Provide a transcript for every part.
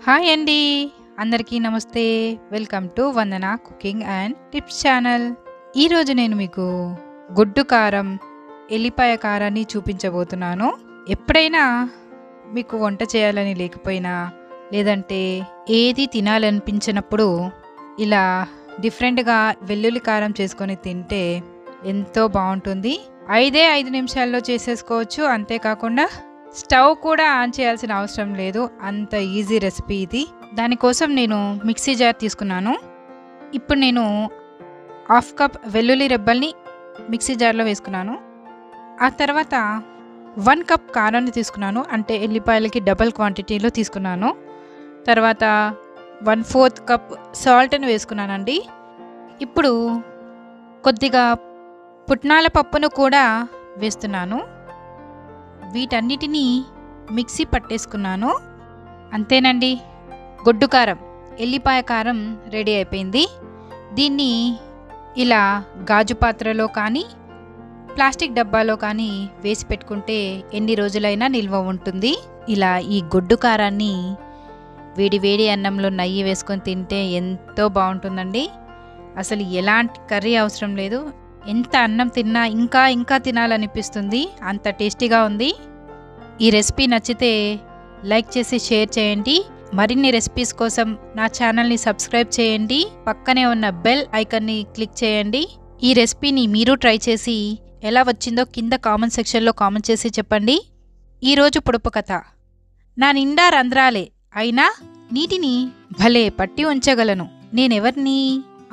Hi అండి. అందరికీ నమస్తే. Welcome to Vandana cooking and tips channel. ఈరోజు నేను మీకు గుడ్డు కారం, ఎల్లిపాయ కారాన్ని చూపించబోతున్నాను. ఎప్పుడైనా మీకు వంట చేయాలని లేకపోయినా, లేదంటే ఏది తినాలనిపించినప్పుడు ఇలా డిఫరెంట్గా వెల్లుల్లి కారం చేసుకొని తింటే ఎంతో బాగుంటుంది. 5 నిమిషాల్లో చేసేసుకోవచ్చు. అంతేకాకుండా స్టవ్ కూడా ఆన్ చేయాల్సిన అవసరం లేదు. అంత ఈజీ రెసిపీ ఇది. దానికోసం నేను మిక్సీ జార్ తీసుకున్నాను. ఇప్పుడు నేను 1/2 కప్ వెల్లుల్లి రెబ్బల్ని మిక్సీ జార్లో వేసుకున్నాను. ఆ తర్వాత 1 కప్ కారాన్ని తీసుకున్నాను. అంటే ఎల్లిపాయలకి డబల్ క్వాంటిటీలో తీసుకున్నాను. తర్వాత 1/4 కప్ సాల్ట్ని వేసుకున్నానండి. ఇప్పుడు కొద్దిగా పుట్నాల పప్పును కూడా వేస్తున్నాను. వీటన్నిటినీ మిక్సీ పట్టేసుకున్నాను. అంతేనండి, గొడ్డు కారం, ఎల్లిపాయ కారం రెడీ అయిపోయింది. దీన్ని ఇలా గాజు పాత్రలో కానీ ప్లాస్టిక్ డబ్బాలో కానీ వేసి పెట్టుకుంటే ఎన్ని రోజులైనా నిల్వ ఉంటుంది. ఇలా ఈ గొడ్డు కారాన్ని వేడి వేడి అన్నంలో నెయ్యి వేసుకొని తింటే ఎంతో బాగుంటుందండి. అసలు ఎలాంటి కర్రీ అవసరం లేదు. ఎంత అన్నం తిన్నా ఇంకా తినాలనిపిస్తుంది. అంత టేస్టీగా ఉంది. ఈ రెసిపీ నచ్చితే లైక్ చేసి షేర్ చేయండి. మరిన్ని రెసిపీస్ కోసం నా ఛానల్ని సబ్స్క్రైబ్ చేయండి. పక్కనే ఉన్న బెల్ ఐకాన్ని క్లిక్ చేయండి. ఈ రెసిపీని మీరు ట్రై చేసి ఎలా వచ్చిందో కింద కామెంట్ సెక్షన్లో కామెంట్ చేసి చెప్పండి. ఈరోజు పొడుపు కథ. నా నిండా రంధ్రాలే, అయినా నీటిని భలే పట్టి ఉంచగలను. నేనెవర్ని?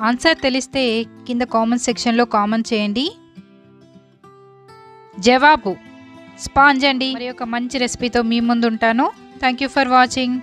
ఆన్సర్ తెలిస్తే కింద కామెంట్ సెక్షన్లో కామెంట్ చేయండి. జవాబు స్పాంజ్ అండి. మరి ఒక మంచి రెసిపీతో మీ ముందు ఉంటాను. Thank you for watching.